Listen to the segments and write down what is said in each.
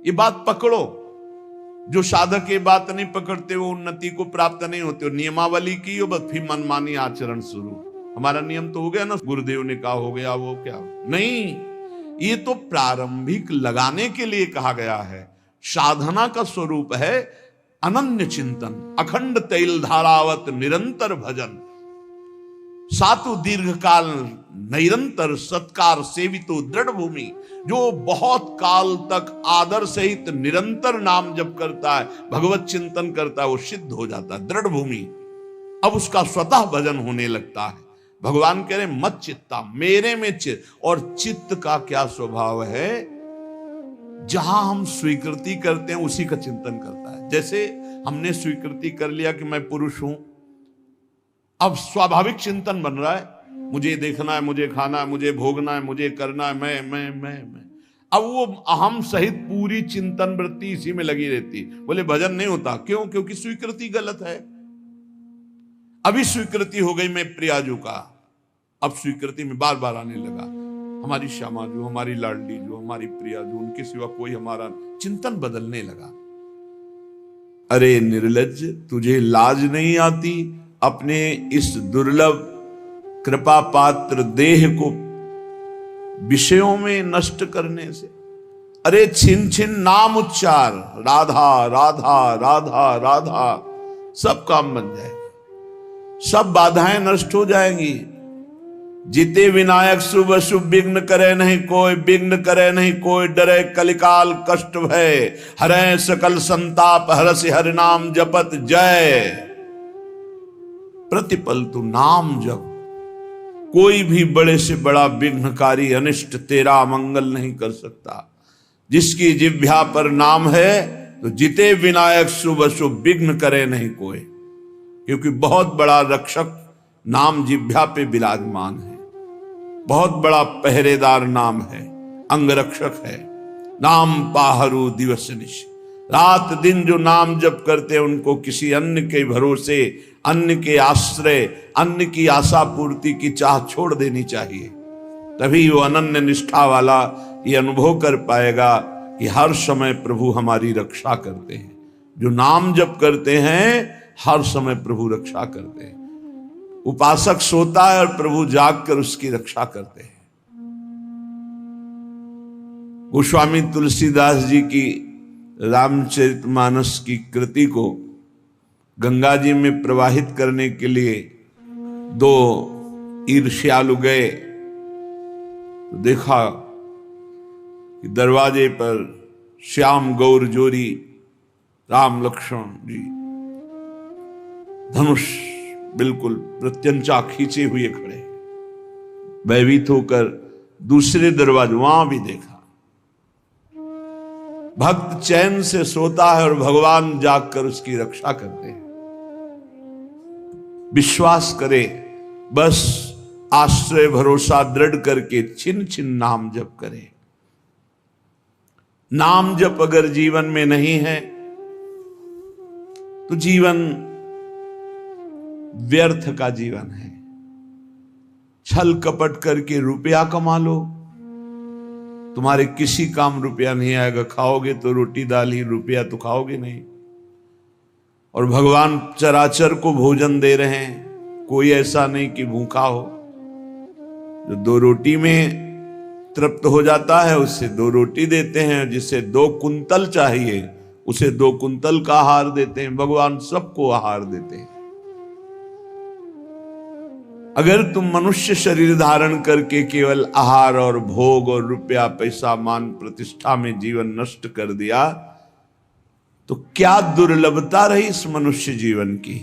ये बात पकड़ो। जो साधक ये बात नहीं पकड़ते वो उन्नति को प्राप्त नहीं होते। नियमावली की हो बस, फिर मनमानी आचरण शुरू। हमारा नियम तो हो गया ना, गुरुदेव ने कहा हो गया, वो क्या नहीं। ये तो प्रारंभिक लगाने के लिए कहा गया है। साधना का स्वरूप है अनन्य चिंतन, अखंड तैल धारावत निरंतर भजन, सातु दीर्घ काल निरंतर सत्कार सेवितो दृढ़ भूमि। जो बहुत काल तक आदर सहित निरंतर नाम जप करता है, भगवत चिंतन करता है, वो सिद्ध हो जाता है, दृढ़ भूमि। अब उसका स्वतः भजन होने लगता है। भगवान कह रहे मत चित्ता, मेरे में चित्त। और चित्त का क्या स्वभाव है? जहां हम स्वीकृति करते हैं उसी का चिंतन करता है। जैसे हमने स्वीकृति कर लिया कि मैं पुरुष हूं, अब स्वाभाविक चिंतन बन रहा है, मुझे देखना है, मुझे खाना है, मुझे भोगना है, मुझे करना है, मैं। अब वो अहम सहित पूरी चिंतन वृत्ति इसी में लगी रहती। बोले भजन नहीं होता, क्यों? क्योंकि स्वीकृति गलत है। अभी स्वीकृति हो गई मैं प्रियाजू का, अब स्वीकृति में बार बार आने लगा हमारी श्यामा जो, हमारी लाडली जो, हमारी प्रिया जो, उनके सिवा कोई हमारा, चिंतन बदलने लगा। अरे निर्लज्ज, तुझे लाज नहीं आती अपने इस दुर्लभ कृपा पात्र देह को विषयों में नष्ट करने से? अरे छिन छिन नाम उच्चार, राधा राधा राधा राधा, सब काम बन जाएगा, सब बाधाएं नष्ट हो जाएंगी। जिते विनायक शुभ शुभ विघ्न करे नहीं कोई, विघ्न करे नहीं कोई, डरे कलिकाल कष्ट भय, हरे सकल संताप, हरस हरि नाम जपत जय। प्रतिपल तू नाम जप, कोई भी बड़े से बड़ा विघ्नकारी अनिष्ट तेरा मंगल नहीं कर सकता। जिसकी जिह्वा पर नाम है तो जिते विनायक शुभ शुभ विघ्न करे नहीं कोई, क्योंकि बहुत बड़ा रक्षक नाम जिह्वा पे विराजमान है, बहुत बड़ा पहरेदार नाम है, अंगरक्षक है। नाम पाहरू दिवस निश, रात दिन जो नाम जप करते हैं उनको किसी अन्य के भरोसे, अन्य के आश्रय, अन्य की आशा पूर्ति की चाह छोड़ देनी चाहिए। तभी वो अनन्य निष्ठा वाला ये अनुभव कर पाएगा कि हर समय प्रभु हमारी रक्षा करते हैं। जो नाम जप करते हैं हर समय प्रभु रक्षा करते हैं। उपासक सोता है और प्रभु जागकर उसकी रक्षा करते हैं। गोस्वामी तुलसीदास जी की रामचरितमानस की कृति को गंगा जी में प्रवाहित करने के लिए दो ईर्ष्यालु गए तो देखा कि दरवाजे पर श्याम गौर जोरी राम लक्ष्मण जी धनुष बिल्कुल प्रत्यंचा खींचे हुए खड़े। भयभीत होकर दूसरे दरवाजे वहां भी देखा। भक्त चैन से सोता है और भगवान जागकर उसकी रक्षा करते हैं। विश्वास करे, बस आश्रय भरोसा दृढ़ करके छिन छिन नाम जप करे। नाम जप अगर जीवन में नहीं है तो जीवन व्यर्थ का जीवन है। छल कपट करके रुपया कमा लो, तुम्हारे किसी काम रुपया नहीं आएगा। खाओगे तो रोटी दाल ही, रुपया तो खाओगे नहीं। और भगवान चराचर को भोजन दे रहे हैं, कोई ऐसा नहीं कि भूखा हो। जो दो रोटी में तृप्त हो जाता है उससे दो रोटी देते हैं, जिसे 2 कुंतल चाहिए उसे 2 कुंतल का आहार देते हैं। भगवान सबको आहार देते हैं। अगर तुम मनुष्य शरीर धारण करके केवल आहार और भोग और रुपया पैसा मान प्रतिष्ठा में जीवन नष्ट कर दिया तो क्या दुर्लभता रही इस मनुष्य जीवन की।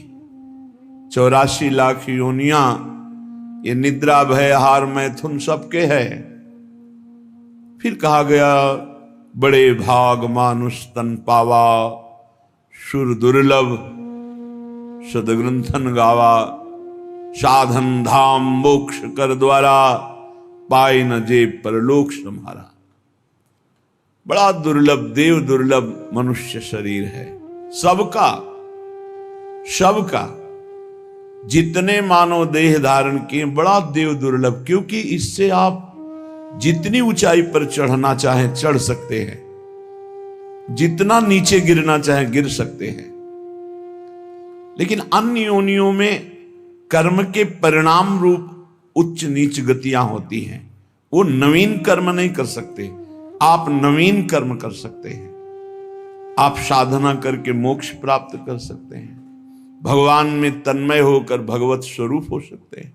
84 लाख योनियां, ये निद्रा भय आहार मैथुन सबके है। फिर कहा गया बड़े भाग मानुष तन पावा, सुर दुर्लभ सदग्रंथन गावा, साधन धाम मोक्ष कर द्वारा, पाए न जे परलोक सम्हारा। बड़ा दुर्लभ, देव दुर्लभ मनुष्य शरीर है। सबका जितने मानव देह धारण किए बड़ा देव दुर्लभ, क्योंकि इससे आप जितनी ऊंचाई पर चढ़ना चाहें चढ़ सकते हैं। जितना नीचे गिरना चाहे गिर सकते हैं, लेकिन अन्य योनियों में कर्म के परिणाम रूप उच्च नीच गतियां होती हैं। वो नवीन कर्म नहीं कर सकते, आप नवीन कर्म कर सकते हैं। आप साधना करके मोक्ष प्राप्त कर सकते हैं, भगवान में तन्मय होकर भगवत स्वरूप हो सकते हैं,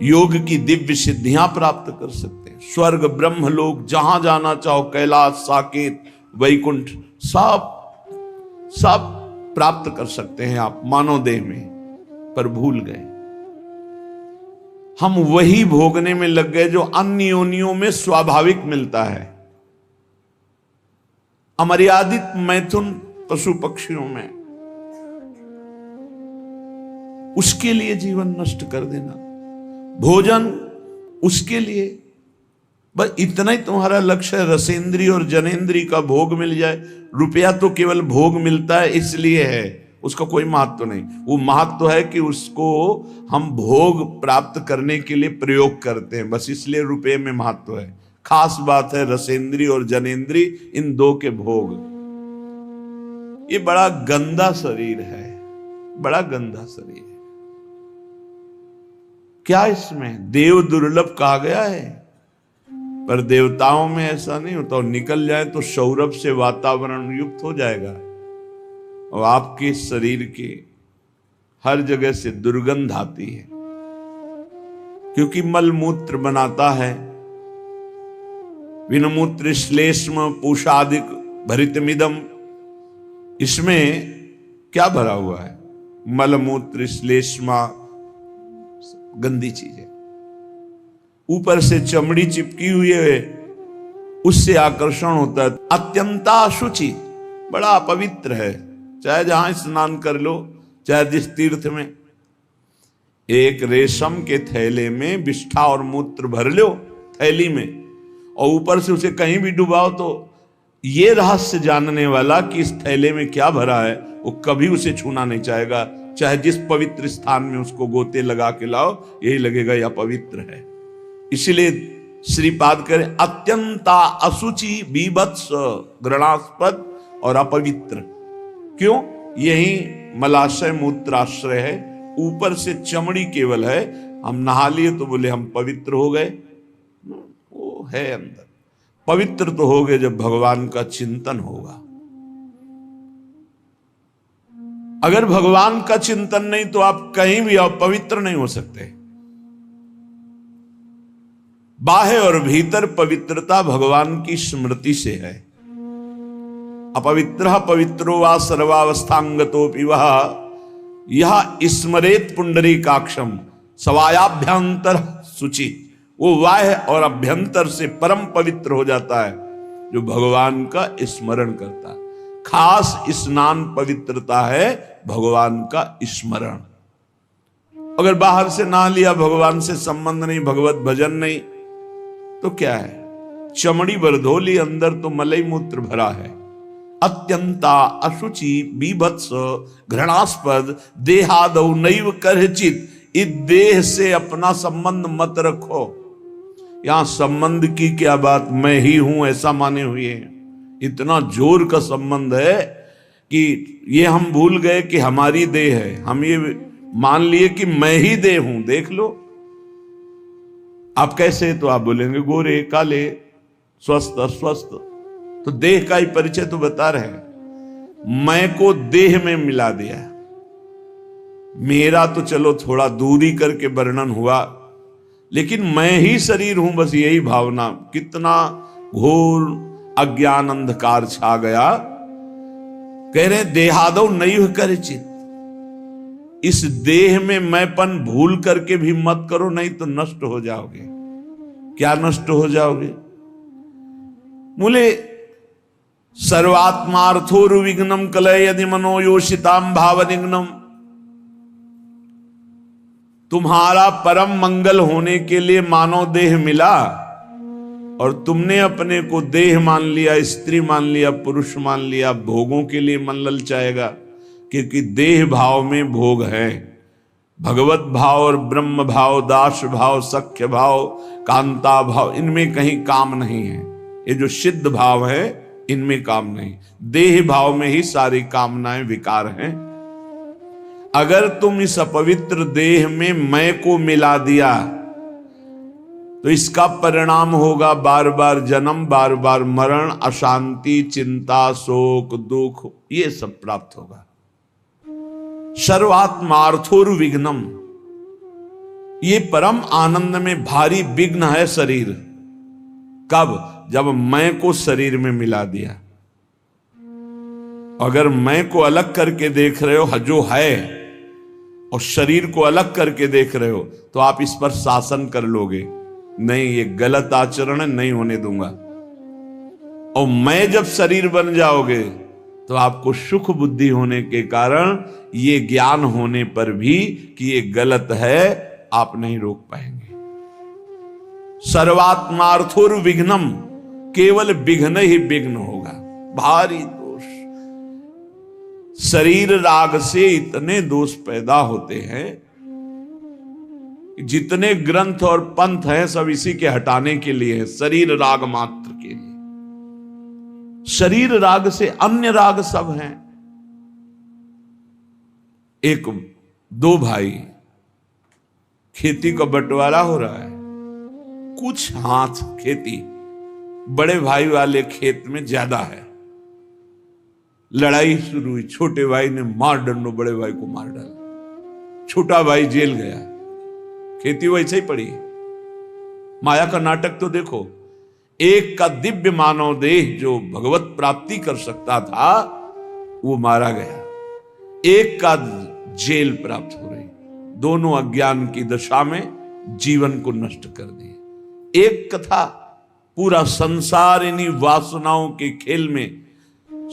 योग की दिव्य सिद्धियां प्राप्त कर सकते हैं, स्वर्ग ब्रह्म लोक जहां जाना चाहो, कैलाश साकेत वैकुंठ सब प्राप्त कर सकते हैं आप मानव देह में। पर भूल गए, हम वही भोगने में लग गए जो अन्य योनियों में स्वाभाविक मिलता है। अमर्यादित मैथुन पशु पक्षियों में, उसके लिए जीवन नष्ट कर देना, भोजन उसके लिए, बस इतना ही तुम्हारा लक्ष्य है, रसेंद्री और जनेंद्री का भोग मिल जाए। रुपया तो केवल भोग मिलता है इसलिए है, उसका कोई महत्व नहीं। वो महत्व है कि उसको हम भोग प्राप्त करने के लिए प्रयोग करते हैं, बस इसलिए रुपये में महत्व है। खास बात है रसेंद्री और जनेंद्री, इन दो के भोग। ये बड़ा गंदा शरीर है, बड़ा गंदा शरीर है। क्या इसमें देव दुर्लभ कहा गया है, पर देवताओं में ऐसा नहीं होता। और निकल जाए तो सौरभ से वातावरण युक्त हो जाएगा और आपके शरीर के हर जगह से दुर्गंध आती है, क्योंकि मलमूत्र बनाता है। विनमूत्र श्लेष्म पूषादिक भरितमिदम, इसमें क्या भरा हुआ है? मलमूत्र श्लेष्मा, गंदी चीजें। ऊपर से चमड़ी चिपकी हुई है, उससे आकर्षण होता है। अत्यंता अशुचि, बड़ा अपवित्र है। चाहे जहां स्नान कर लो, चाहे जिस तीर्थ में, एक रेशम के थैले में विष्ठा और मूत्र भर लो थैली में, और ऊपर से उसे कहीं भी डुबाओ, तो ये रहस्य जानने वाला कि इस थैले में क्या भरा है, वो कभी उसे छूना नहीं चाहेगा। चाहे जिस पवित्र स्थान में उसको गोते लगा के लाओ, यही लगेगा यह पवित्र है। इसलिए श्रीपाद करें अत्यंता अशुचि बीभत्स घृणास्पद और अपवित्र। क्यों? यही मलाशय मूत्राश्रय है, ऊपर से चमड़ी केवल है। हम नहा लिए तो बोले हम पवित्र हो गए, वो है अंदर। पवित्र तो हो गए जब भगवान का चिंतन होगा। अगर भगवान का चिंतन नहीं तो आप कहीं भी आओ, पवित्र नहीं हो सकते। बाह्य और भीतर पवित्रता भगवान की स्मृति से है। अपवित्र पवित्रो वा सर्वावस्थांगतोपि वह यह स्मरेत पुंडरीकाक्षम सवायाभ्यंतर शुचि। वो बाह्य और अभ्यंतर से परम पवित्र हो जाता है जो भगवान का स्मरण करता है। खास स्नान पवित्रता है भगवान का स्मरण। अगर बाहर से नहा लिया, भगवान से संबंध नहीं, भगवत भजन नहीं, तो क्या है? चमड़ी बरधोली, अंदर तो मलई मूत्र भरा है। अत्यंता अशुचि बीभत्स घृणास्पद देहादौ नैव करचित। इस देह से अपना संबंध मत रखो। यहां संबंध की क्या बात, मैं ही हूं ऐसा माने हुए हैं। इतना जोर का संबंध है कि ये हम भूल गए कि हमारी देह है। हम ये मान लिए कि मैं ही देह हूं। देख लो आप कैसे, तो आप बोलेंगे गोरे काले स्वस्थ अस्वस्थ, तो देह का ही परिचय तो बता रहे हैं। मैं को देह में मिला दिया। मेरा तो चलो थोड़ा दूरी करके वर्णन हुआ, लेकिन मैं ही शरीर हूं, बस यही भावना। कितना घोर अज्ञान अंधकार छा गया। कह रहे देहादौ नैव करचित। इस देह में मैंपन भूल करके भी मत करो, नहीं तो नष्ट हो जाओगे। क्या नष्ट हो जाओगे? मूले सर्वात्मार्थोरुविघ्नम कलय यदि मनोयोषिताम भावनिघ्नम। तुम्हारा परम मंगल होने के लिए मानव देह मिला और तुमने अपने को देह मान लिया, स्त्री मान लिया, पुरुष मान लिया। भोगों के लिए मन ललचाएगा, क्योंकि देह भाव में भोग है। भगवत भाव और ब्रह्म भाव, दास भाव, सख्य भाव, कांता भाव, इनमें कहीं काम नहीं है। ये जो सिद्ध भाव है इनमें काम नहीं। देह भाव में ही सारी कामनाएं विकार हैं। अगर तुम इस अपवित्र देह में मैं को मिला दिया तो इसका परिणाम होगा बार बार जन्म, बार बार मरण, अशांति, चिंता, शोक, दुख, ये सब प्राप्त होगा। सर्वात्मार्थोर विघ्नम, ये परम आनंद में भारी विघ्न है शरीर। कब? जब मैं को शरीर में मिला दिया। अगर मैं को अलग करके देख रहे हो जो है, और शरीर को अलग करके देख रहे हो, तो आप इस पर शासन कर लोगे, नहीं ये गलत आचरण है, नहीं होने दूंगा। और मैं जब शरीर बन जाओगे तो आपको सुख बुद्धि होने के कारण ये ज्ञान होने पर भी कि ये गलत है, आप नहीं रोक पाएंगे। सर्वात्मार्थोर विघ्नम, केवल विघ्न ही विघ्न होगा, भारी दोष। शरीर राग से इतने दोष पैदा होते हैं, जितने ग्रंथ और पंथ हैं सब इसी के हटाने के लिए है, शरीर राग मात्र के लिए। शरीर राग से अन्य राग सब हैं। एक दो भाई, खेती का बंटवारा हो रहा है, कुछ हाथ खेती बड़े भाई वाले खेत में ज्यादा है। लड़ाई शुरू हुई, छोटे भाई ने मार डंडो बड़े भाई को मार डाला, छोटा भाई जेल गया, खेती वैसे ही पड़ी। माया का नाटक तो देखो, एक का दिव्य मानव देह जो भगवत प्राप्ति कर सकता था वो मारा गया, एक का जेल प्राप्त हो रही, दोनों अज्ञान की दशा में जीवन को नष्ट कर दिए। एक कथा, पूरा संसार इन्हीं वासनाओं के खेल में।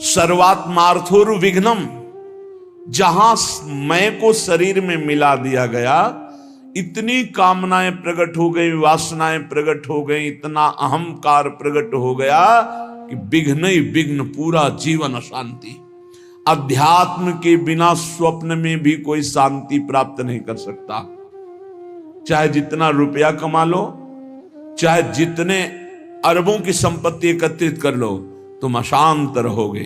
सर्वात्मार्थोर विघ्नम, जहां मैं को शरीर में मिला दिया गया, इतनी कामनाएं प्रकट हो गई, वासनाएं प्रकट हो गई, इतना अहंकार प्रकट हो गया कि विघ्न ही विघ्न, पूरा जीवन अशांति। अध्यात्म के बिना स्वप्न में भी कोई शांति प्राप्त नहीं कर सकता। चाहे जितना रुपया कमा लो, चाहे जितने अरबों की संपत्ति एकत्रित कर लो, तुम अशांत रहोगे,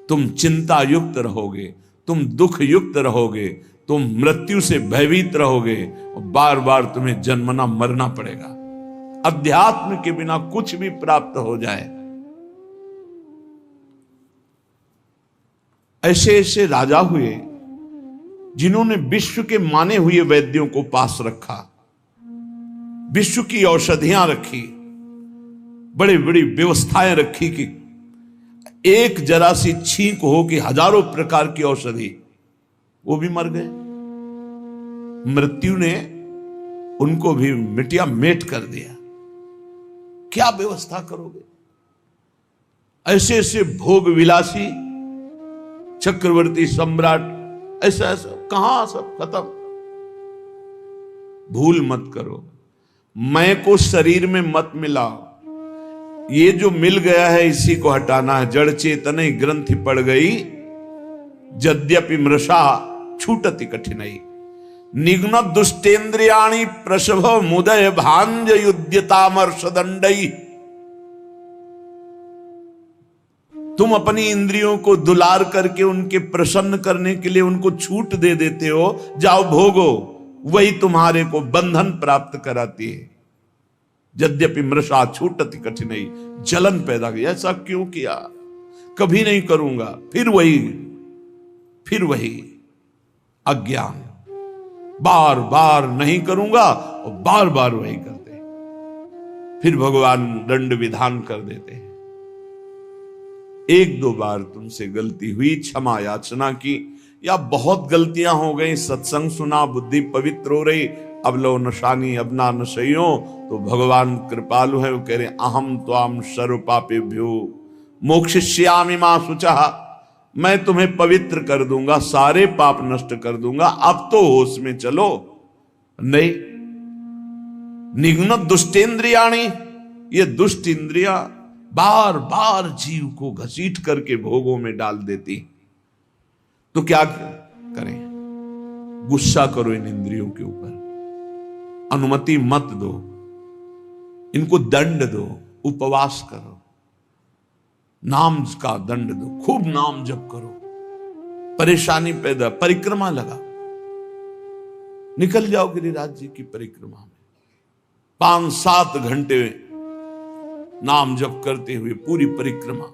तुम चिंता युक्त रहोगे, तुम दुख युक्त रहोगे, तुम मृत्यु से भयभीत रहोगे और बार बार तुम्हें जन्मना मरना पड़ेगा। अध्यात्म के बिना कुछ भी प्राप्त हो जाए। ऐसे ऐसे राजा हुए जिन्होंने विश्व के माने हुए वैद्यों को पास रखा, विश्व की औषधियां रखी, बड़ी बड़ी व्यवस्थाएं रखी कि एक जरा सी छींक हो कि हजारों प्रकार की औषधि, वो भी मर गए। मृत्यु ने उनको भी मिटिया मेट कर दिया। क्या व्यवस्था करोगे? ऐसे ऐसे भोग विलासी चक्रवर्ती सम्राट, ऐसा ऐसा कहां सब खत्म। भूल मत करो, मैं को शरीर में मत मिलाओ। ये जो मिल गया है इसी को हटाना है। जड़ चेतन ग्रंथि पड़ गई, यद्यपि मृषा छूटति कठिनाई। निघ्न दुष्टेन्द्रियाणि प्रसभ मुदय भांज युद्यतामर्ष दंडई। तुम अपनी इंद्रियों को दुलार करके उनके प्रसन्न करने के लिए उनको छूट दे देते हो, जाओ भोगो, वही तुम्हारे को बंधन प्राप्त कराती है। यद्यपि मृषा छूटति कठिनाई, जलन पैदा की। ऐसा क्यों किया? कभी नहीं करूंगा, फिर वही अज्ञान, बार बार नहीं करूंगा और बार बार वही करते। फिर भगवान दंड विधान कर देते हैं। एक दो बार तुमसे गलती हुई, क्षमा याचना की, या बहुत गलतियां हो गई, सत्संग सुना, बुद्धि पवित्र हो रही, अब लो नशानी अब ना नशइयो, तो भगवान कृपालु है, वो कह रहे अहम त्वाम सर्व पापेभ्यो मोक्षयिष्यामि मा शुचः। मैं तुम्हें पवित्र कर दूंगा, सारे पाप नष्ट कर दूंगा, अब तो होश में चलो। नहीं, निघ्न दुष्टेन्द्रियाणि, ये दुष्ट इंद्रियां बार बार जीव को घसीट करके भोगों में डाल देती। तो क्या करें? गुस्सा करो इन इंद्रियों के ऊपर, अनुमति मत दो, इनको दंड दो, उपवास करो, नाम का दंड दो, खूब नाम जप करो, परेशानी पैदा, परिक्रमा लगा, निकल जाओ गिरिराज जी की परिक्रमा में, 5-7 घंटे नाम जप करते हुए पूरी परिक्रमा,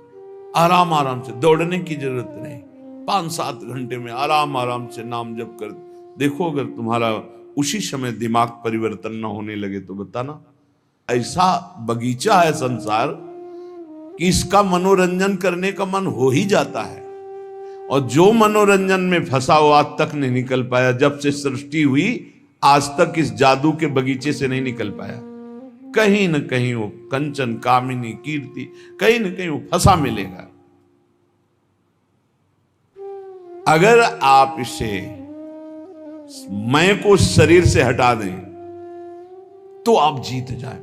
आराम आराम से, दौड़ने की जरूरत नहीं, 5-7 घंटे में आराम आराम से नाम जप कर देखो। अगर तुम्हारा उसी समय दिमाग परिवर्तन न होने लगे तो बताना। ऐसा बगीचा है संसार कि इसका मनोरंजन करने का मन हो ही जाता है, और जो मनोरंजन में फंसा हो आज तक नहीं निकल पाया, जब से सृष्टि हुई आज तक इस जादू के बगीचे से नहीं निकल पाया। कहीं न कहीं वो कंचन, कामिनी, कीर्ति, कहीं न कहीं वो फंसा मिलेगा। अगर आप इसे मैं को शरीर से हटा दें तो आप जीत जाए।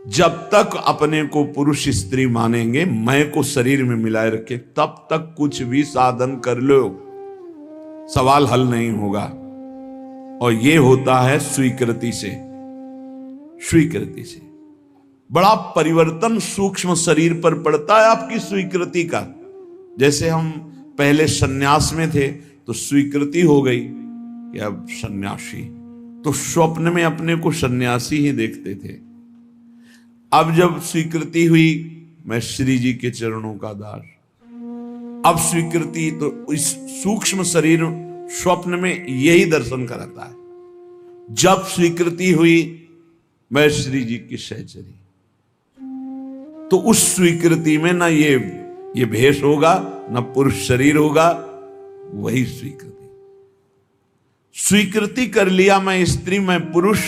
जब तक अपने को पुरुष स्त्री मानेंगे, मैं को शरीर में मिलाए रखे, तब तक कुछ भी साधन कर लो, सवाल हल नहीं होगा। और ये होता है स्वीकृति से। स्वीकृति से बड़ा परिवर्तन सूक्ष्म शरीर पर पड़ता है आपकी स्वीकृति का। जैसे हम पहले सन्यास में थे तो स्वीकृति हो गई कि अब सन्यासी, तो स्वप्न में अपने को सन्यासी ही देखते थे। अब जब स्वीकृति हुई मैं श्री जी के चरणों का दास, अब स्वीकृति, तो इस सूक्ष्म शरीर स्वप्न में यही दर्शन कराता है। जब स्वीकृति हुई मैं श्री जी की सहचरी, तो उस स्वीकृति में ना ये भेष होगा, ना पुरुष शरीर होगा, वही स्वीकृति। स्वीकृति कर लिया मैं स्त्री मैं पुरुष,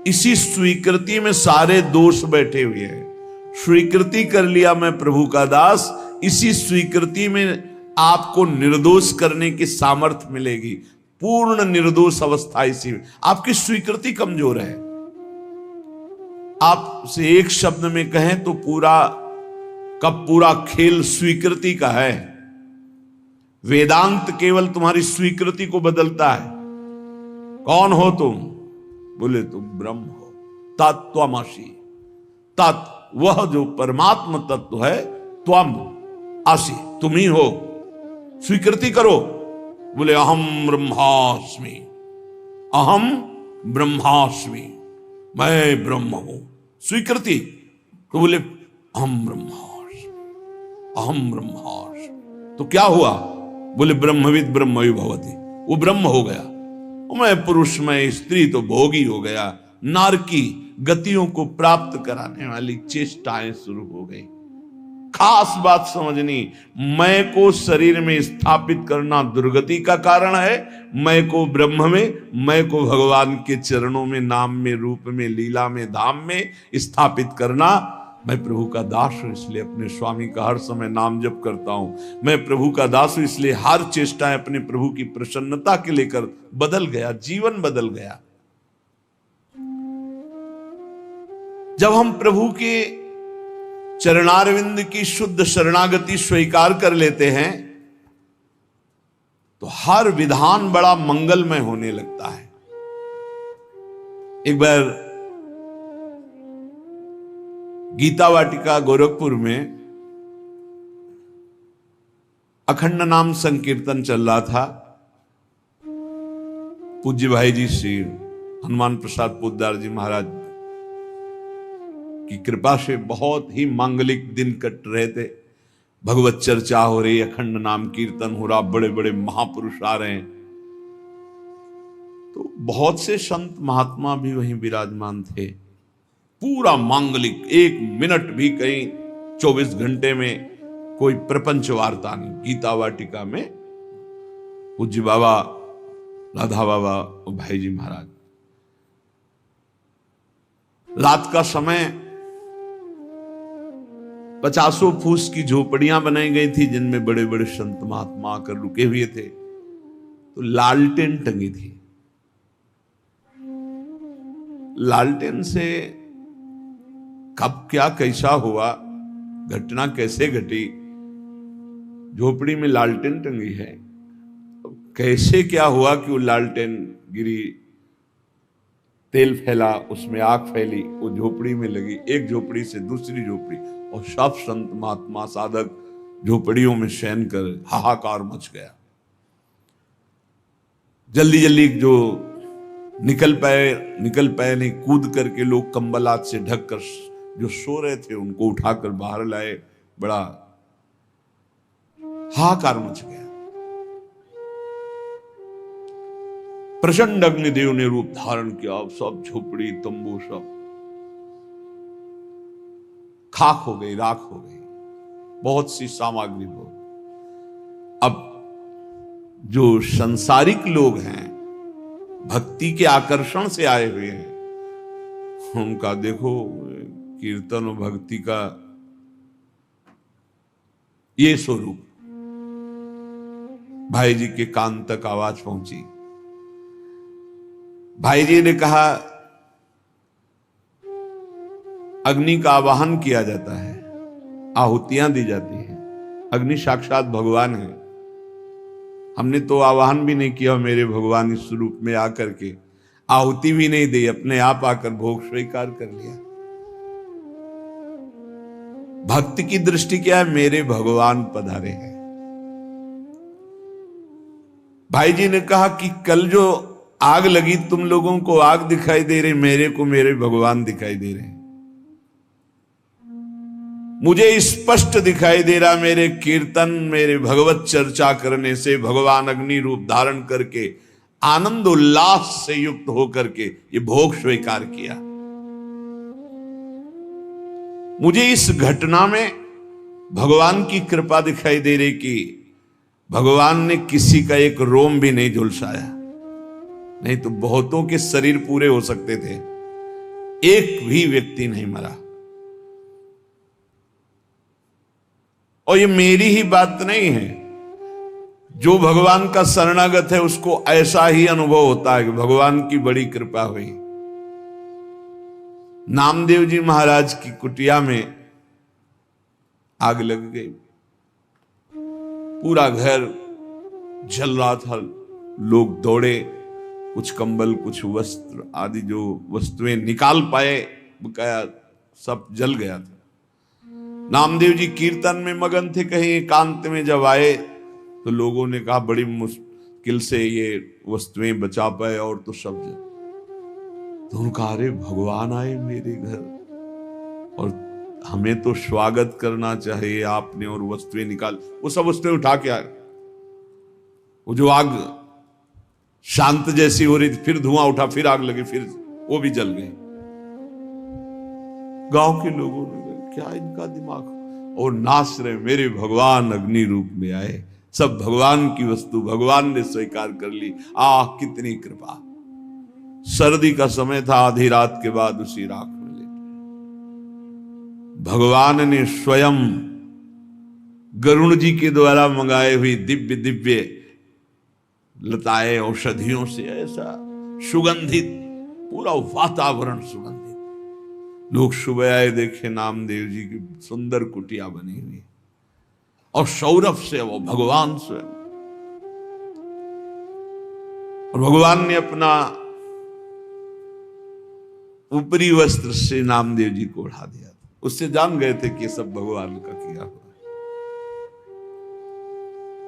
इसी स्वीकृति में सारे दोष बैठे हुए हैं। स्वीकृति कर लिया मैं प्रभु का दास, इसी स्वीकृति में आपको निर्दोष करने की सामर्थ्य मिलेगी। पूर्ण निर्दोष अवस्था इसी में। आपकी स्वीकृति कमजोर है। आपसे एक शब्द में कहें तो पूरा का पूरा खेल स्वीकृति का है। वेदांत केवल तुम्हारी स्वीकृति को बदलता है। कौन हो तुम? बोले तुम ब्रह्म हो, तत्त्वमसि। तत् वह जो परमात्मा तत्व है, त्वम असि तुम ही हो। स्वीकृति करो। बोले अहम ब्रह्मास्मि, अहम ब्रह्मास्मि, मैं ब्रह्म हूं। स्वीकृति तो बोले अहम ब्रह्मास्मि, अहम ब्रह्मास्मि। तो क्या हुआ? बोले ब्रह्मविद ब्रह्मवि भवति, वो ब्रह्म हो गया। मैं पुरुष में स्त्री तो भोगी हो गया। नारकी गतियों को प्राप्त कराने वाली चेष्टाएं शुरू हो गई। खास बात समझनी, मैं को शरीर में स्थापित करना दुर्गति का कारण है। मैं को ब्रह्म में, मैं को भगवान के चरणों में, नाम में, रूप में, लीला में, धाम में स्थापित करना। मैं प्रभु का दास हूं इसलिए अपने स्वामी का हर समय नाम जप करता हूं। मैं प्रभु का दास हूं इसलिए हर चेष्टाएं अपने प्रभु की प्रसन्नता के लेकर बदल गया, जीवन बदल गया। जब हम प्रभु के चरणारविंद की शुद्ध शरणागति स्वीकार कर लेते हैं तो हर विधान बड़ा मंगलमय होने लगता है। एक बार गीता वाटिका गोरखपुर में अखंड नाम संकीर्तन चल रहा था। पूज्य भाई जी श्री हनुमान प्रसाद पोद्दार जी महाराज की कृपा से बहुत ही मांगलिक दिन कट रहे थे। भगवत चर्चा हो रही, अखंड नाम कीर्तन हो रहा, बड़े बड़े महापुरुष आ रहे हैं। तो बहुत से संत महात्मा भी वहीं विराजमान थे। पूरा मांगलिक, 1 मिनट भी कहीं 24 घंटे में कोई प्रपंच वार्ता नहीं। गीता वाटिका में पूज्य बाबा, राधा बाबा और भाई जी महाराज। रात का समय 50 फूस की झोपड़ियां बनाई गई थी जिनमें बड़े बड़े संत महात्मा आकर रुके हुए थे। तो लालटेन टंगी थी। लालटेन से कब क्या कैसा हुआ, घटना कैसे घटी, झोपड़ी में लालटेन टंगी है, कैसे क्या हुआ कि वो लालटेन गिरी, तेल फैला, उसमें आग फैली, वो झोपड़ी में लगी, एक झोपड़ी से दूसरी झोपड़ी, और सब संत महात्मा साधक झोपड़ियों में शयन कर हाहाकार मच गया। जल्दी जल्दी जो निकल पाए नहीं, कूद करके लोग कंबलात से ढक कर जो सो रहे थे उनको उठाकर बाहर लाए। बड़ा हाहाकार मच गया। प्रचंड अग्निदेव ने रूप धारण किया। सब झोपड़ी तंबू सब खाक हो गई, राख हो गई, बहुत सी सामग्री हो। अब जो संसारिक लोग हैं, भक्ति के आकर्षण से आए हुए हैं, उनका देखो कीर्तन और भक्ति का ये स्वरूप। भाई जी के कान तक आवाज पहुंची। भाई जी ने कहा अग्नि का आवाहन किया जाता है, आहुतियां दी जाती हैं। अग्नि साक्षात भगवान है। हमने तो आवाहन भी नहीं किया, मेरे भगवान इस रूप में आकर के आहुति भी नहीं दी, अपने आप आकर भोग स्वीकार कर लिया। भक्ति की दृष्टि क्या है? मेरे भगवान पधारे हैं। भाई जी ने कहा कि कल जो आग लगी, तुम लोगों को आग दिखाई दे रही, मेरे को मेरे भगवान दिखाई दे रहे हैं। मुझे स्पष्ट दिखाई दे रहा, मेरे कीर्तन, मेरे भगवत चर्चा करने से भगवान अग्नि रूप धारण करके आनंद उल्लास से युक्त होकर के ये भोग स्वीकार किया। मुझे इस घटना में भगवान की कृपा दिखाई दे रही कि भगवान ने किसी का एक रोम भी नहीं झुलसाया, नहीं तो बहुतों के शरीर पूरे हो सकते थे, एक भी व्यक्ति नहीं मरा। और ये मेरी ही बात नहीं है, जो भगवान का शरणागत है उसको ऐसा ही अनुभव होता है कि भगवान की बड़ी कृपा हुई। नामदेव जी महाराज की कुटिया में आग लग गई, पूरा घर जल रहा था। लोग दौड़े, कुछ कंबल, कुछ वस्त्र आदि जो वस्तुएं निकाल पाए, बकाया सब जल गया था। नामदेव जी कीर्तन में मगन थे। कहीं एकांत में जब आए तो लोगों ने कहा बड़ी मुश्किल से ये वस्तुएं बचा पाए, और तो सब जल। तो उनका अरे भगवान आए मेरे घर और हमें तो स्वागत करना चाहिए आपने, और वस्तुएं निकाल, वो सब वस्तुएं उठा के आए। वो जो आग शांत जैसी हो रही थी, फिर धुआं उठा, फिर आग लगी, फिर वो भी जल गई। गांव के लोगों ने क्या इनका दिमाग, और नाच रहे, मेरे भगवान अग्नि रूप में आए, सब भगवान की वस्तु भगवान ने स्वीकार कर ली। आह कितनी कृपा। सर्दी का समय था, आधी रात के बाद उसी राख में लेटे भगवान ने स्वयं गरुण जी के द्वारा मंगाए हुई दिव्य दिव्य लताएं औषधियों से ऐसा सुगंधित पूरा वातावरण सुगंधित। लोग सुबह आए, देखे नामदेव जी की सुंदर कुटिया बनी हुई, और सौरभ से वो भगवान स्वयं। और भगवान ने अपना ऊपरी वस्त्र से नामदेव जी को उड़ा दिया था। उससे जान गए थे कि सब भगवान का किया हुआ।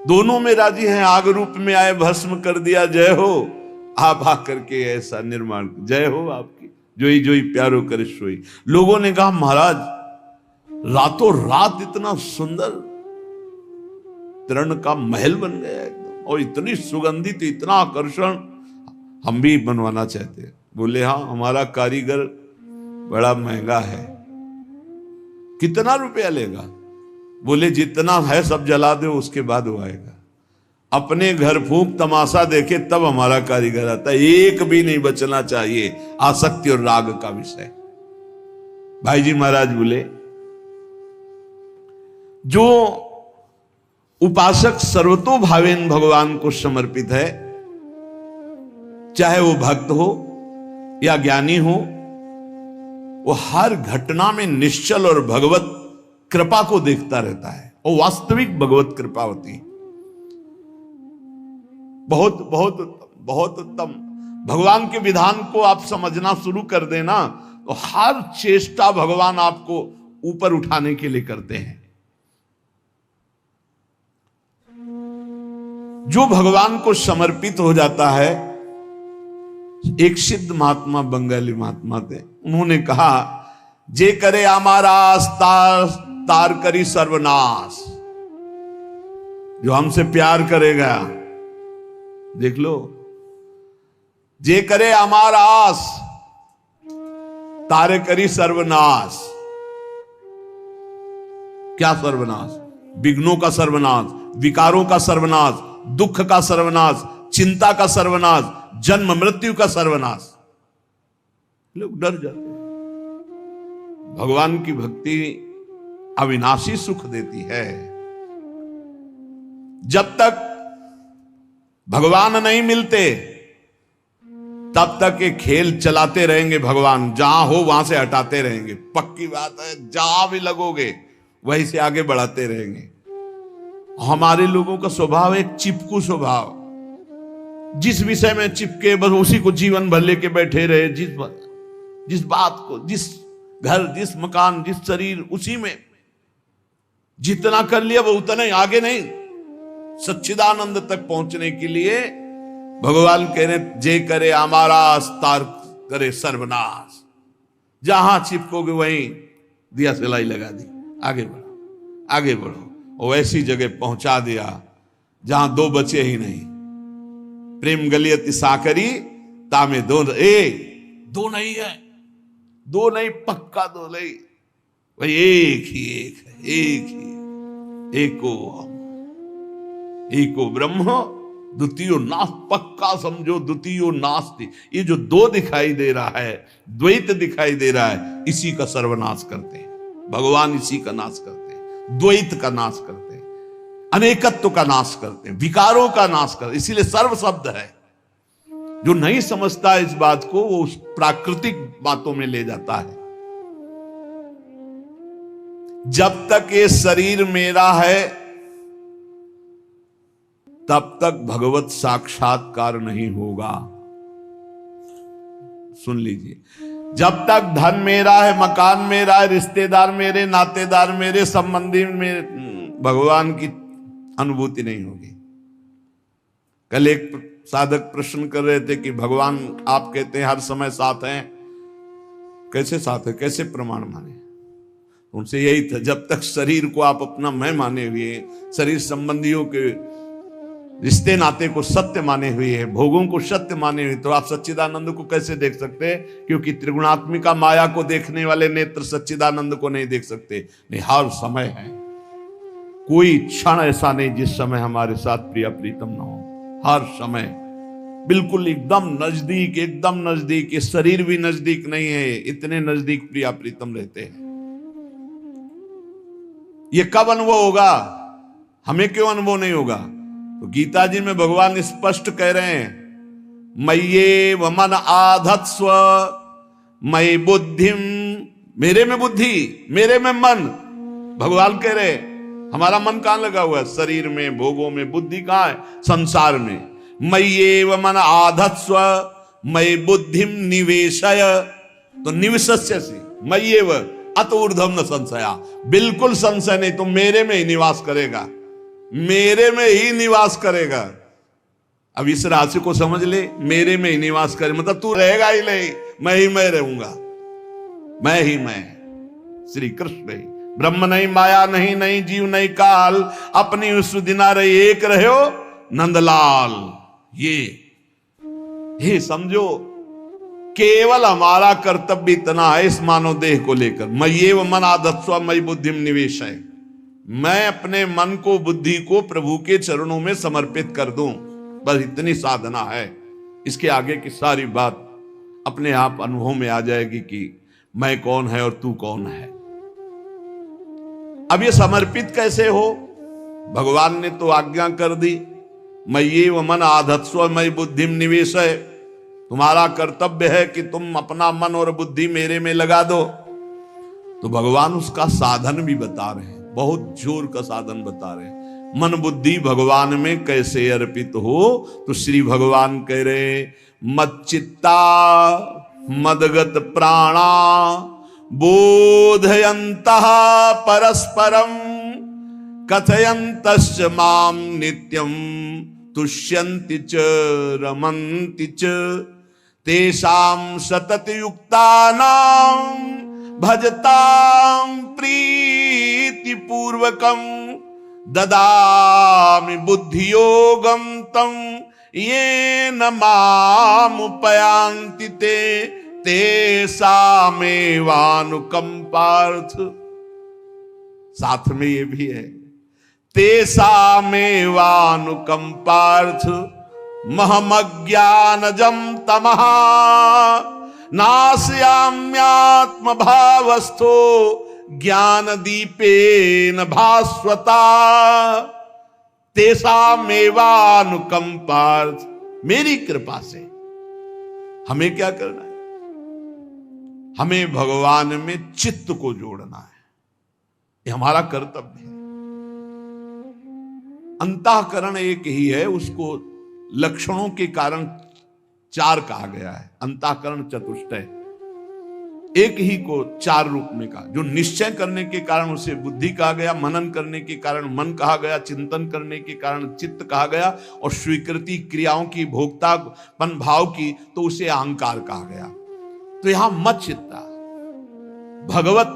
दोनों में राजी हैं, आग रूप में आए, भस्म कर दिया, जय हो। आप आकर के ऐसा निर्माण, जय हो आपकी, जोई जोई प्यारो करे सोई। लोगों ने कहा महाराज रातों रात इतना सुंदर तरण का महल बन गया एकदम, और इतनी सुगंधित, इतना आकर्षण, हम भी बनवाना चाहते हैं। बोले हाँ, हमारा कारीगर बड़ा महंगा है। कितना रुपया लेगा? बोले जितना है सब जला दो, उसके बाद वो आएगा। अपने घर फूंक तमाशा देखे तब हमारा कारीगर आता है, एक भी नहीं बचना चाहिए। आसक्ति और राग का विषय। भाई जी महाराज बोले जो उपासक सर्वतोभावेन भगवान को समर्पित है, चाहे वो भक्त हो या ज्ञानी हो, वो हर घटना में निश्चल और भगवत कृपा को देखता रहता है। वो वास्तविक भगवत कृपा होती है। बहुत बहुत बहुत उत्तम। भगवान के विधान को आप समझना शुरू कर देना तो हर चेष्टा भगवान आपको ऊपर उठाने के लिए करते हैं। जो भगवान को समर्पित हो जाता है, एक सिद्ध महात्मा, बंगाली महात्मा थे, उन्होंने कहा, जे करे हमारा तार करी सर्वनाश। जो हमसे प्यार करेगा, देख लो, जे करे हमारा आस तारे करी सर्वनाश। क्या सर्वनाश? विघ्नों का सर्वनाश, विकारों का सर्वनाश, दुख का सर्वनाश, चिंता का सर्वनाश, जन्म मृत्यु का सर्वनाश। लोग डर जाते हैं। भगवान की भक्ति अविनाशी सुख देती है। जब तक भगवान नहीं मिलते तब तक ये खेल चलाते रहेंगे। भगवान जहां हो वहां से हटाते रहेंगे, पक्की बात है। जहां भी लगोगे वहीं से आगे बढ़ाते रहेंगे। हमारे लोगों का स्वभाव एक चिपकू स्वभाव, जिस विषय में चिपके बस उसी को जीवन भर लेके बैठे रहे। जिस बात को, जिस घर, जिस मकान, जिस शरीर, उसी में जितना कर लिया वो उतना ही, आगे नहीं। सच्चिदानंद तक पहुंचने के लिए भगवान कह रहे, जे करे हमारा तार करे सर्वनाश। जहां चिपकोगे वहीं दिया सिलाई लगा दी, आगे बढ़ो, आगे बढ़ो। और ऐसी जगह पहुंचा दिया जहां दो बचे ही नहीं। प्रेम गलियत साकरी तामे दो नहीं है, दो नहीं, पक्का दो नहीं भाई, एक ही एक है, एक ही, एको ब्रह्म द्वितीयो नास। पक्का समझो, द्वितीयो नास्ति। ये जो दो दिखाई दे रहा है, द्वैत दिखाई दे रहा है, इसी का सर्वनाश करते हैं भगवान। इसी का नाश करते हैं, द्वैत का नाश करते हैं, अनेकत्व का नाश करते हैं, विकारों का नाश करते हैं। इसीलिए सर्व शब्द है। जो नहीं समझता इस बात को, वो उस प्राकृतिक बातों में ले जाता है। जब तक ये शरीर मेरा है तब तक भगवत साक्षात्कार नहीं होगा। सुन लीजिए, जब तक धन मेरा है, मकान मेरा है, रिश्तेदार मेरे, नातेदार मेरे, संबंधी मेरे, भगवान की अनुभूति नहीं होगी। कल एक साधक प्रश्न कर रहे थे कि भगवान आप कहते हैं हर समय साथ हैं, कैसे साथ है, कैसे प्रमाण माने? उनसे यही था, जब तक शरीर को आप अपना मैं माने हुए, शरीर संबंधियों के रिश्ते नाते को सत्य माने हुए है, भोगों को सत्य माने हुए, तो आप सच्चिदानंद को कैसे देख सकते हैं? क्योंकि त्रिगुणात्मिका माया को देखने वाले नेत्र सच्चिदानंद को नहीं देख सकते। नहीं, हर समय है, कोई क्षण ऐसा नहीं जिस समय हमारे साथ प्रिया प्रीतम ना हो। हर समय बिल्कुल एकदम नजदीक, एकदम नजदीक। ये शरीर भी नजदीक नहीं है, इतने नजदीक प्रिया प्रीतम रहते हैं। ये कब अनुभव होगा? हमें क्यों अनुभव नहीं होगा? तो गीता जी में भगवान स्पष्ट कह रहे हैं, मय्ये वमन आधत्स्व मयि बुद्धिम। मेरे में बुद्धि, मेरे में मन। भगवान कह रहे, हमारा मन कहां लगा हुआ है? शरीर में, भोगों में। बुद्धि कहां है? संसार में। मय्ये वमन आधत्स्व मयि बुद्धिम निवेशय। तो निवेशस्यसि मय्येव अत ऊर्ध्वं न संशया। बिल्कुल संशय नहीं, तो मेरे में ही निवास करेगा, मेरे में ही निवास करेगा। अब इस राशि को समझ ले, मेरे में ही निवास करे मतलब तू रहेगा ही नहीं, मैं ही मैं रहूंगा, मैं ही मैं। श्री कृष्ण ही ब्रह्म नहीं, माया नहीं, नहीं जीव नहीं काल, अपनी उस दिना रही एक रहे हो नंदलाल। ये समझो, केवल हमारा कर्तव्य इतना है इस मानव देह को लेकर, मय्येव मन आधत्स्व मयि बुद्धिम निवेशय। मैं अपने मन को, बुद्धि को प्रभु के चरणों में समर्पित कर दूं, बस इतनी साधना है। इसके आगे की सारी बात अपने आप अनुभव में आ जाएगी कि मैं कौन है और तू कौन है। अब ये समर्पित कैसे हो? भगवान ने तो आज्ञा कर दी, मय्येव मन आधत्स्व मयि बुद्धिम निवेशय। तुम्हारा कर्तव्य है कि तुम अपना मन और बुद्धि मेरे में लगा दो। तो भगवान उसका साधन भी बता रहे हैं, बहुत जोर का साधन बता रहे हैं। मन बुद्धि भगवान में कैसे अर्पित हो? तो श्री भगवान कह रहे, मच्चित्ता मदगत प्राणा बोधयन्तः परस्परं कथयन्तश्च मां नित्यं तुष्यन्ति च रमन्ति च तेषां सततयुक्तानां भजतां प्रीतिपूर्वकं ददामि बुद्धियोगं तं येन मामुपयान्ति ते तेषामेवानुकंपार्थ। साथ में ये भी है, तेषामेवानुकंपार्थ महमज्ञानजं तमः नाशयाम्यात्म भावस्थो ज्ञान दीपेन भास्वता। तेषामेवानुकंपार्थ, मेरी कृपा से हमें क्या करना है? हमें भगवान में चित्त को जोड़ना है, ये हमारा कर्तव्य है। अंतःकरण एक ही है, उसको लक्षणों के कारण चार कहा गया है। अंतःकरण चतुष्टय, एक ही को चार रूप में कहा। जो निश्चय करने के कारण उसे बुद्धि कहा गया, मनन करने के कारण मन कहा गया, चिंतन करने के कारण चित्त कहा गया, और स्वीकृति क्रियाओं की भोक्तापन भाव की तो उसे अहंकार कहा गया। तो यहां मत चित्ता, भगवत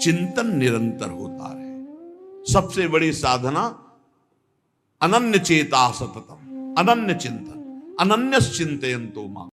चिंतन निरंतर होता रहे। सबसे बड़ी साधना अनन्य चेता सततम, अनन्य चिंतन, अनन्य चिंतयन्तो मां।